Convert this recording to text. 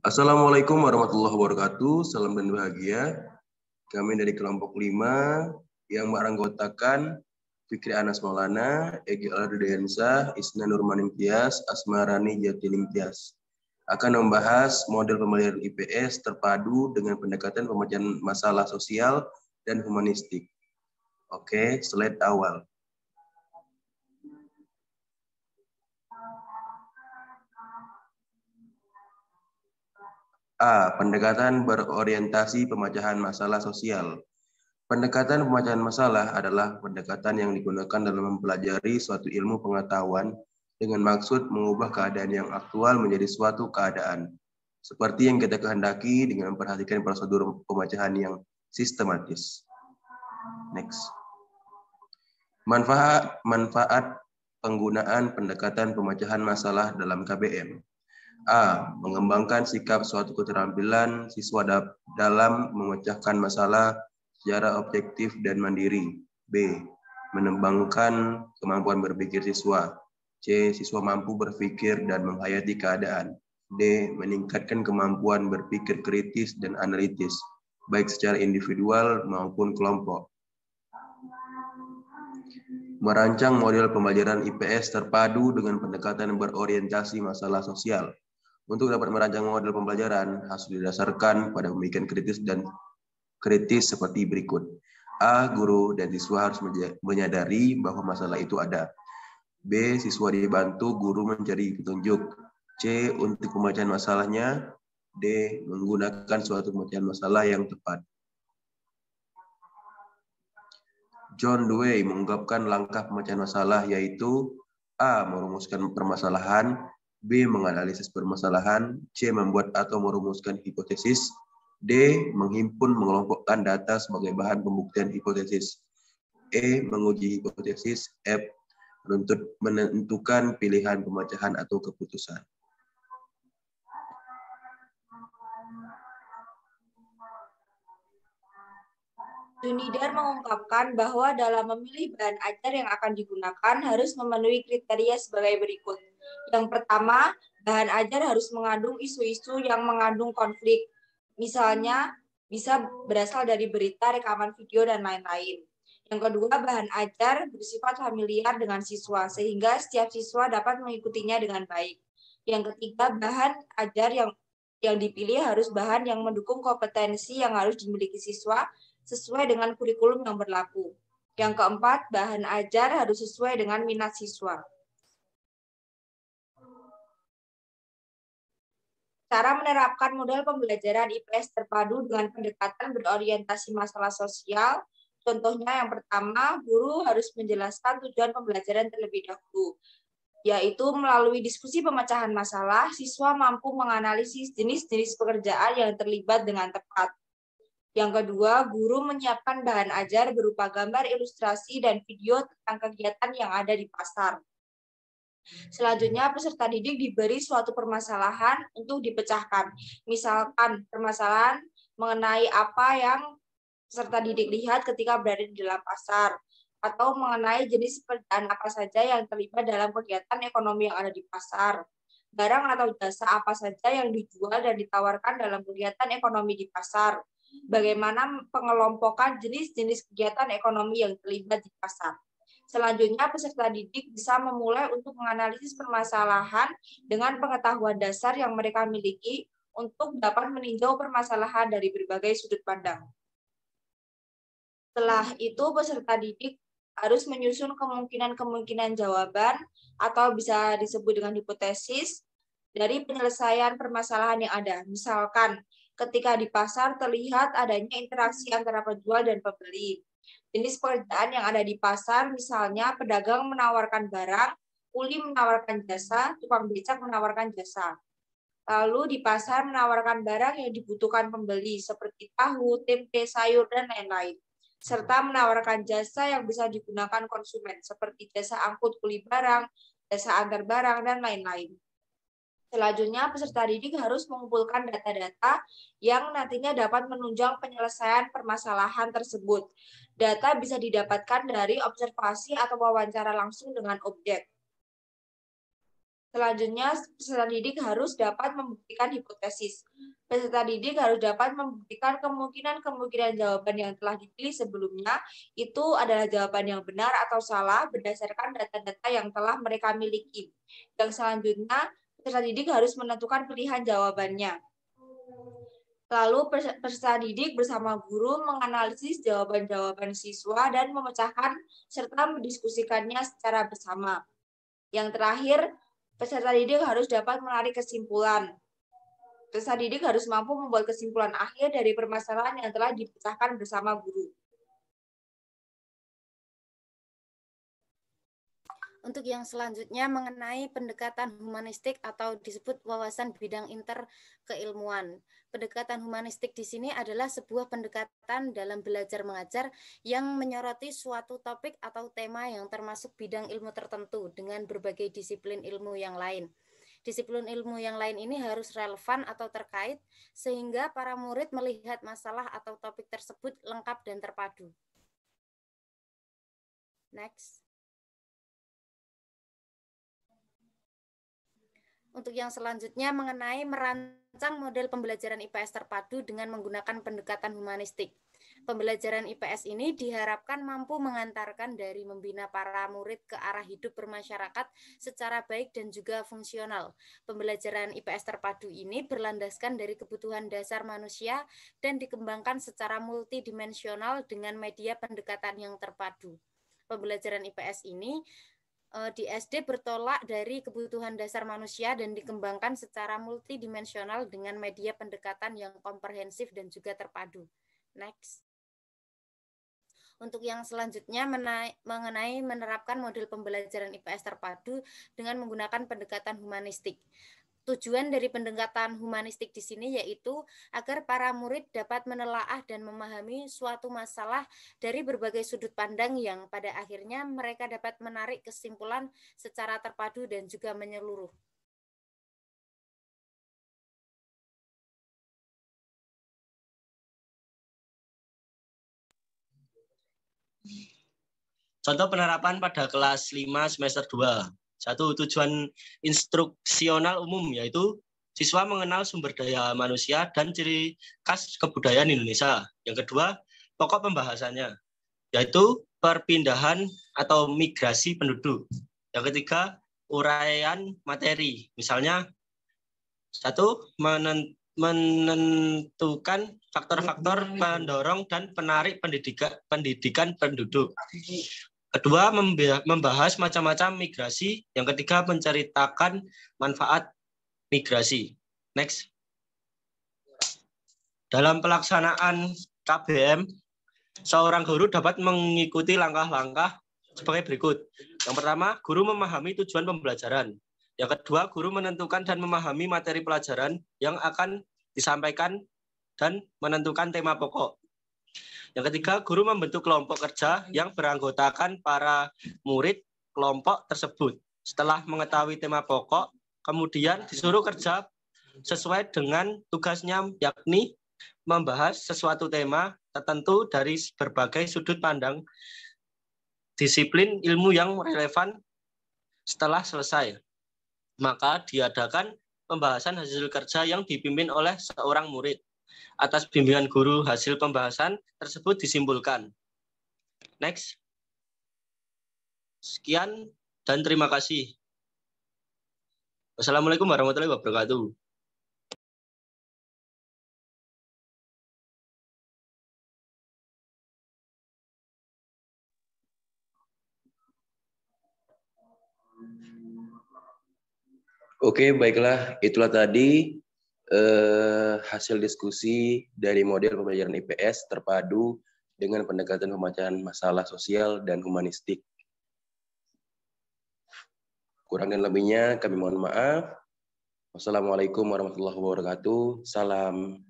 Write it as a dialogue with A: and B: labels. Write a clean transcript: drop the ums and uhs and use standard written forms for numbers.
A: Assalamualaikum warahmatullahi wabarakatuh. Salam dan bahagia. Kami dari kelompok 5 yang beranggotakan Fikri Anas Maulana, Egi Aldiansa, Isna Nurmanin Tias, Asmarani Jatining Tias akan membahas model pembelajaran IPS terpadu dengan pendekatan pemecahan masalah sosial dan humanistik. Oke, slide awal. A. Pendekatan berorientasi pemecahan masalah sosial. Pendekatan pemecahan masalah adalah pendekatan yang digunakan dalam mempelajari suatu ilmu pengetahuan dengan maksud mengubah keadaan yang aktual menjadi suatu keadaan. Seperti yang kita kehendaki dengan memperhatikan prosedur pemecahan yang sistematis. Next. Manfaat penggunaan pendekatan pemecahan masalah dalam KBM. A. Mengembangkan sikap suatu keterampilan siswa dalam memecahkan masalah secara objektif dan mandiri. B. Mengembangkan kemampuan berpikir siswa. C. Siswa mampu berpikir dan menghayati keadaan. D. Meningkatkan kemampuan berpikir kritis dan analitis, baik secara individual maupun kelompok. Merancang model pembelajaran IPS terpadu dengan pendekatan berorientasi masalah sosial. Untuk dapat merancang model pembelajaran harus didasarkan pada pemikiran kritis seperti berikut. A. Guru dan siswa harus menyadari bahwa masalah itu ada. B. Siswa dibantu guru mencari petunjuk. C. Untuk pemecahan masalahnya. D. Menggunakan suatu pemecahan masalah yang tepat. John Dewey mengungkapkan langkah pemecahan masalah yaitu A. Merumuskan permasalahan, B. Menganalisis permasalahan, C. Membuat atau merumuskan hipotesis, D. Menghimpun mengelompokkan data sebagai bahan pembuktian hipotesis, E. Menguji hipotesis, F. Menentukan pilihan pemecahan atau keputusan.
B: Junidar mengungkapkan bahwa dalam memilih bahan ajar yang akan digunakan harus memenuhi kriteria sebagai berikut. Yang pertama, bahan ajar harus mengandung isu-isu yang mengandung konflik. Misalnya, bisa berasal dari berita, rekaman video, dan lain-lain. Yang kedua, bahan ajar bersifat familiar dengan siswa, sehingga setiap siswa dapat mengikutinya dengan baik. Yang ketiga, bahan ajar yang dipilih harus bahan yang mendukung kompetensi yang harus dimiliki siswa, sesuai dengan kurikulum yang berlaku. Yang keempat, bahan ajar harus sesuai dengan minat siswa. Cara menerapkan model pembelajaran IPS terpadu dengan pendekatan berorientasi masalah sosial. Contohnya yang pertama, guru harus menjelaskan tujuan pembelajaran terlebih dahulu, yaitu melalui diskusi pemecahan masalah, siswa mampu menganalisis jenis-jenis pekerjaan yang terlibat dengan tepat. Yang kedua, guru menyiapkan bahan ajar berupa gambar ilustrasi dan video tentang kegiatan yang ada di pasar. Selanjutnya, peserta didik diberi suatu permasalahan untuk dipecahkan. Misalkan, permasalahan mengenai apa yang peserta didik lihat ketika berada di dalam pasar, atau mengenai jenis pekerjaan apa saja yang terlibat dalam kegiatan ekonomi yang ada di pasar. Barang atau jasa apa saja yang dijual dan ditawarkan dalam kegiatan ekonomi di pasar. Bagaimana pengelompokan jenis-jenis kegiatan ekonomi yang terlibat di pasar. Selanjutnya, peserta didik bisa memulai untuk menganalisis permasalahan dengan pengetahuan dasar yang mereka miliki untuk dapat meninjau permasalahan dari berbagai sudut pandang. Setelah itu, peserta didik harus menyusun kemungkinan-kemungkinan jawaban atau bisa disebut dengan hipotesis dari penyelesaian permasalahan yang ada. Misalkan, ketika di pasar terlihat adanya interaksi antara penjual dan pembeli. Jenis pekerjaan yang ada di pasar, misalnya pedagang menawarkan barang, kuli menawarkan jasa, tukang becak menawarkan jasa. Lalu di pasar menawarkan barang yang dibutuhkan pembeli, seperti tahu, tempe, sayur, dan lain-lain. Serta menawarkan jasa yang bisa digunakan konsumen, seperti jasa angkut kuli barang, jasa antar barang, dan lain-lain. Selanjutnya, peserta didik harus mengumpulkan data-data yang nantinya dapat menunjang penyelesaian permasalahan tersebut. Data bisa didapatkan dari observasi atau wawancara langsung dengan objek. Selanjutnya, peserta didik harus dapat membuktikan hipotesis. Peserta didik harus dapat membuktikan kemungkinan-kemungkinan jawaban yang telah dipilih sebelumnya itu adalah jawaban yang benar atau salah berdasarkan data-data yang telah mereka miliki. Yang selanjutnya, peserta didik harus menentukan pilihan jawabannya. Lalu peserta didik bersama guru menganalisis jawaban-jawaban siswa dan memecahkan serta mendiskusikannya secara bersama. Yang terakhir, peserta didik harus dapat menarik kesimpulan. Peserta didik harus mampu membuat kesimpulan akhir dari permasalahan yang telah dipecahkan bersama guru.
C: Untuk yang selanjutnya mengenai pendekatan humanistik atau disebut wawasan bidang interkeilmuan. Pendekatan humanistik di sini adalah sebuah pendekatan dalam belajar mengajar yang menyoroti suatu topik atau tema yang termasuk bidang ilmu tertentu dengan berbagai disiplin ilmu yang lain. Disiplin ilmu yang lain ini harus relevan atau terkait sehingga para murid melihat masalah atau topik tersebut lengkap dan terpadu. Next. Untuk yang selanjutnya mengenai merancang model pembelajaran IPS terpadu dengan menggunakan pendekatan humanistik. Pembelajaran IPS ini diharapkan mampu mengantarkan dari membina para murid ke arah hidup bermasyarakat secara baik dan juga fungsional. Pembelajaran IPS terpadu ini berlandaskan dari kebutuhan dasar manusia dan dikembangkan secara multidimensional dengan media pendekatan yang terpadu. Pembelajaran IPS ini di SD bertolak dari kebutuhan dasar manusia dan dikembangkan secara multidimensional dengan media pendekatan yang komprehensif dan juga terpadu. Next. Untuk yang selanjutnya mengenai menerapkan model pembelajaran IPS terpadu dengan menggunakan pendekatan humanistik. Tujuan dari pendekatan humanistik di sini yaitu agar para murid dapat menelaah dan memahami suatu masalah dari berbagai sudut pandang yang pada akhirnya mereka dapat menarik kesimpulan secara terpadu dan juga menyeluruh.
D: Contoh penerapan pada kelas 5 semester 2. 1. Tujuan instruksional umum yaitu siswa mengenal sumber daya manusia dan ciri khas kebudayaan Indonesia. Yang kedua, pokok pembahasannya yaitu perpindahan atau migrasi penduduk. Yang ketiga, uraian materi. Misalnya 1. Menentukan faktor-faktor pendorong dan penarik pendidikan penduduk. Kedua, membahas macam-macam migrasi. Yang ketiga, menceritakan manfaat migrasi. Next. Dalam pelaksanaan KBM, seorang guru dapat mengikuti langkah-langkah sebagai berikut. Yang pertama, guru memahami tujuan pembelajaran. Yang kedua, guru menentukan dan memahami materi pelajaran yang akan disampaikan dan menentukan tema pokok. Yang ketiga, guru membentuk kelompok kerja yang beranggotakan para murid kelompok tersebut. Setelah mengetahui tema pokok, kemudian disuruh kerja sesuai dengan tugasnya, yakni membahas sesuatu tema tertentu dari berbagai sudut pandang disiplin ilmu yang relevan. Setelah selesai, maka diadakan pembahasan hasil kerja yang dipimpin oleh seorang murid. Atas bimbingan guru, hasil pembahasan tersebut disimpulkan. Next. Sekian dan terima kasih. Wassalamualaikum warahmatullahi wabarakatuh.
A: Oke, baiklah. Itulah tadi hasil diskusi dari model pembelajaran IPS terpadu dengan pendekatan pemecahan masalah sosial dan humanistik. Kurang dan lebihnya kami mohon maaf. Wassalamualaikum warahmatullahi wabarakatuh. Salam.